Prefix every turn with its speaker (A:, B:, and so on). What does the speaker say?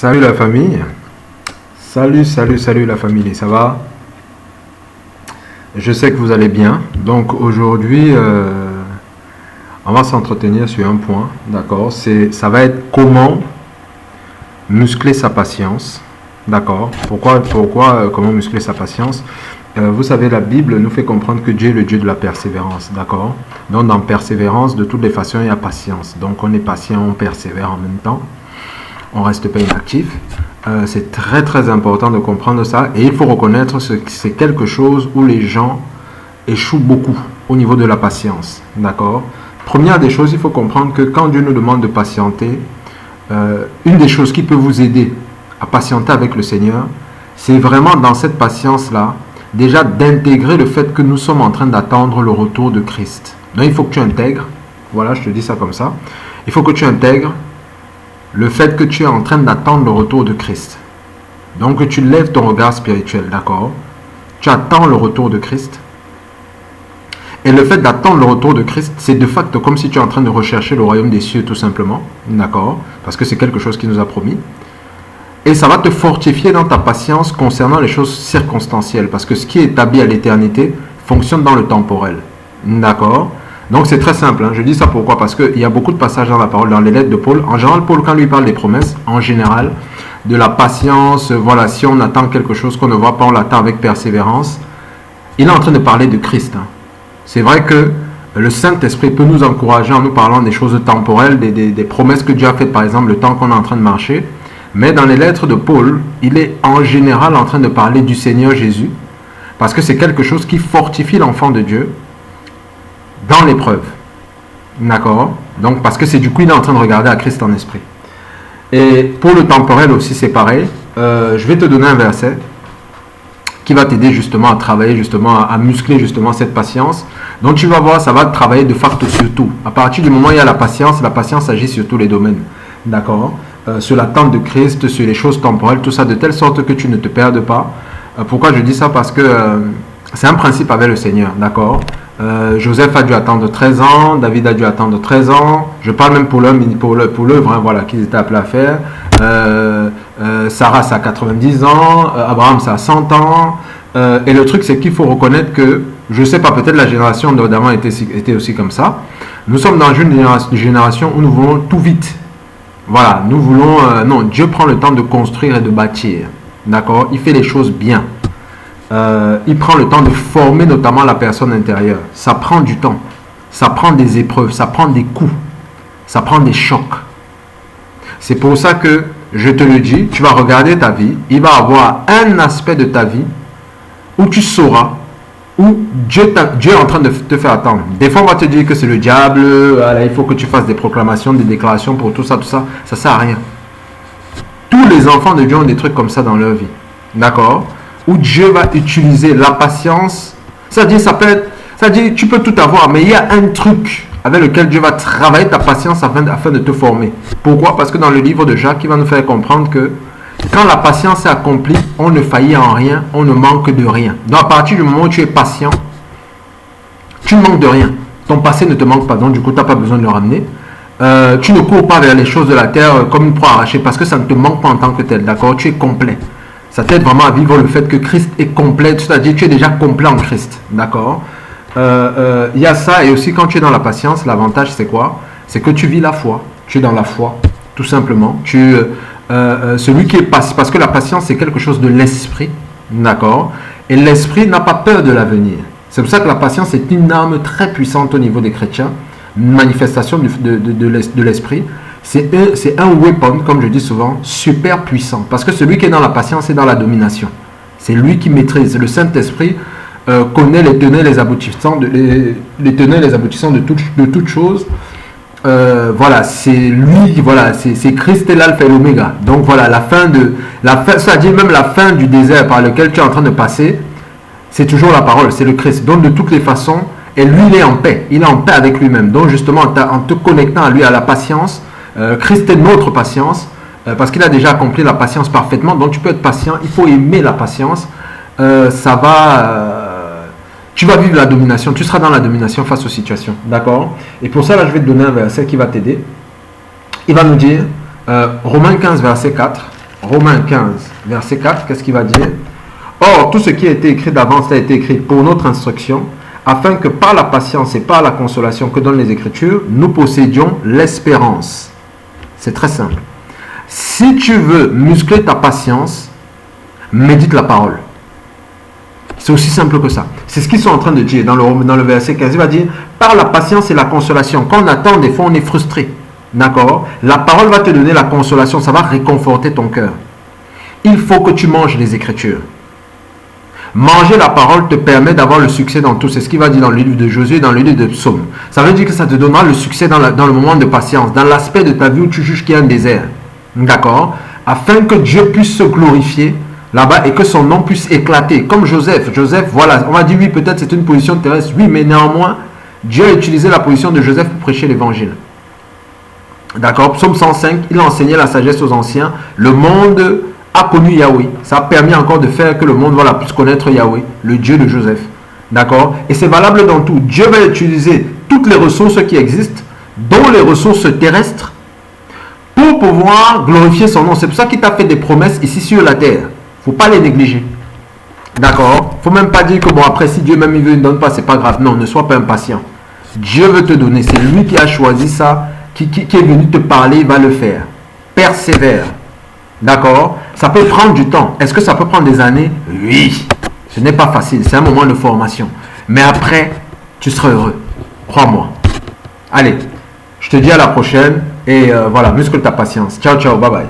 A: Salut la famille. Salut la famille. Ça va? Je sais que vous allez bien. Donc aujourd'hui, on va s'entretenir sur un point. D'accord? Ça va être comment muscler sa patience. D'accord? Pourquoi comment muscler sa patience? Vous savez, la Bible nous fait comprendre que Dieu est le Dieu de la persévérance. D'accord? Donc dans persévérance, de toutes les façons, il y a patience. Donc on est patient, on persévère en même temps. On ne reste pas inactif. C'est très important de comprendre ça. Et il faut reconnaître que c'est quelque chose où les gens échouent beaucoup au niveau de la patience. D'accord? Première des choses, il faut comprendre que quand Dieu nous demande de patienter, une des choses qui peut vous aider à patienter avec le Seigneur, c'est vraiment dans cette patience-là, déjà d'intégrer le fait que nous sommes en train d'attendre le retour de Christ. Donc il faut que tu intègres, voilà, je te dis ça comme ça, il faut que tu intègres le fait que tu es en train d'attendre le retour de Christ. Donc que tu lèves ton regard spirituel, d'accord? Tu attends le retour de Christ. Et le fait d'attendre le retour de Christ, c'est de facto comme si tu es en train de rechercher le royaume des cieux tout simplement, d'accord? Parce que c'est quelque chose qu'il nous a promis. Et ça va te fortifier dans ta patience concernant les choses circonstancielles. Parce que ce qui est établi à l'éternité fonctionne dans le temporel. D'accord? Donc c'est très simple. Je dis ça pourquoi? Parce qu'il y a beaucoup de passages dans la parole, dans les lettres de Paul. En général, Paul, quand lui parle des promesses, en général, de la patience, voilà, si on attend quelque chose qu'on ne voit pas, on l'attend avec persévérance. Il est en train de parler de Christ. C'est vrai que le Saint-Esprit peut nous encourager en nous parlant des choses temporelles, des promesses que Dieu a faites, par exemple, le temps qu'on est en train de marcher. Mais dans les lettres de Paul, il est en général en train de parler du Seigneur Jésus, parce que c'est quelque chose qui fortifie l'enfant de Dieu dans l'épreuve. D'accord? Donc, parce que c'est du coup, il est en train de regarder à Christ en esprit. Et pour le temporel aussi, c'est pareil. Je vais te donner un verset qui va t'aider justement à travailler, justement à muscler justement cette patience. Donc, tu vas voir, ça va travailler de facto sur tout. À partir du moment où il y a la patience agit sur tous les domaines. D'accord? Sur l'attente de Christ, sur les choses temporelles, tout ça, de telle sorte que tu ne te perdes pas. Pourquoi je dis ça? Parce que c'est un principe avec le Seigneur, d'accord? Joseph a dû attendre 13 ans, David a dû attendre 13 ans, je parle même pour l'œuvre, voilà, qu'ils étaient appelés à faire. Sarah, ça a 90 ans, Abraham, ça a 100 ans. Et le truc, c'est qu'il faut reconnaître que, je ne sais pas, peut-être la génération d'avant était aussi comme ça. Nous sommes dans une génération où nous voulons tout vite. Voilà, nous voulons... non, Dieu prend le temps de construire et de bâtir. D'accord? Il fait les choses bien. Il prend le temps de former notamment la personne intérieure. Ça prend du temps. Ça prend des épreuves. Ça prend des coups. Ça prend des chocs. C'est pour ça que, je te le dis, tu vas regarder ta vie. Il va y avoir un aspect de ta vie où tu sauras où Dieu est en train de te faire attendre. Des fois, on va te dire que c'est le diable, il faut que tu fasses des proclamations, des déclarations pour tout ça, ça ne sert à rien. Tous les enfants de Dieu ont des trucs comme ça dans leur vie. D'accord? Où Dieu va utiliser la patience. C'est-à-dire, tu peux tout avoir, mais il y a un truc avec lequel Dieu va travailler ta patience afin de te former. Pourquoi? Parce que dans le livre de Jacques, il va nous faire comprendre que quand la patience est accomplie, on ne faillit en rien, on ne manque de rien. Donc à partir du moment où tu es patient, tu ne manques de rien. Ton passé ne te manque pas, donc du coup tu n'as pas besoin de le ramener. Tu ne cours pas vers les choses de la terre comme une proie arrachée parce que ça ne te manque pas en tant que tel, d'accord? Tu es complet. Ça t'aide vraiment à vivre le fait que Christ est complet, c'est-à-dire que tu es déjà complet en Christ, d'accord? Il y a ça, et aussi quand tu es dans la patience, l'avantage c'est quoi? C'est que tu vis la foi, tu es dans la foi, tout simplement. Celui qui est patient, parce que la patience c'est quelque chose de l'esprit, d'accord? Et l'esprit n'a pas peur de l'avenir. C'est pour ça que la patience est une arme très puissante au niveau des chrétiens, une manifestation de l'esprit. C'est un weapon, comme je dis souvent, super puissant. Parce que celui qui est dans la patience est dans la domination. C'est lui qui maîtrise. Le Saint-Esprit connaît les tenants et les aboutissants de toutes choses. Voilà, c'est lui, voilà, c'est Christ est l'alpha et l'oméga. Donc voilà, c'est-à-dire même la fin du désert par lequel tu es en train de passer, c'est toujours la parole, c'est le Christ. Donc de toutes les façons, et lui il est en paix avec lui-même. Donc justement en te connectant à lui, à la patience, Christ est notre patience, parce qu'il a déjà accompli la patience parfaitement. Donc tu peux être patient, il faut aimer la patience. Tu vas vivre la domination, tu seras dans la domination face aux situations, d'accord? Et pour ça, là, je vais te donner un verset qui va t'aider. Il va nous dire, Romains 15, verset 4, Romains 15, verset 4, qu'est-ce qu'il va dire? Or, tout ce qui a été écrit d'avance a été écrit pour notre instruction, afin que par la patience et par la consolation que donnent les Écritures, nous possédions l'espérance. C'est très simple. Si tu veux muscler ta patience, médite la parole. C'est aussi simple que ça. C'est ce qu'ils sont en train de dire dans le verset 15. Il va dire, par la patience et la consolation. Quand on attend, des fois on est frustré. D'accord? La parole va te donner la consolation, ça va réconforter ton cœur. Il faut que tu manges les Écritures. Manger la parole te permet d'avoir le succès dans tout. C'est ce qu'il va dire dans le livre de Josué, dans le livre de Psaume. Ça veut dire que ça te donnera le succès dans le moment de patience, dans l'aspect de ta vie où tu juges qu'il y a un désert. D'accord? Afin que Dieu puisse se glorifier là-bas et que son nom puisse éclater. Comme Joseph. Joseph, voilà, on va dire oui, peut-être c'est une position terrestre. Oui, mais néanmoins, Dieu a utilisé la position de Joseph pour prêcher l'évangile. D'accord? Psaume 105, il a enseigné la sagesse aux anciens. Le monde a connu Yahweh. Ça a permis encore de faire que le monde voilà, puisse connaître Yahweh, le Dieu de Joseph. D'accord? Et c'est valable dans tout. Dieu va utiliser toutes les ressources qui existent, dont les ressources terrestres, pour pouvoir glorifier son nom. C'est pour ça qu'il t'a fait des promesses ici sur la terre. Il ne faut pas les négliger. D'accord? Il ne faut même pas dire que bon, après, si Dieu même il ne donne pas, c'est pas grave. Non, ne sois pas impatient. Dieu veut te donner. C'est lui qui a choisi ça, qui est venu te parler, il va le faire. Persévère. D'accord? Ça peut prendre du temps. Est-ce que ça peut prendre des années? Oui. Ce n'est pas facile. C'est un moment de formation. Mais après, tu seras heureux. Crois-moi. Allez, je te dis à la prochaine. Et voilà, muscle ta patience. Ciao, ciao. Bye bye.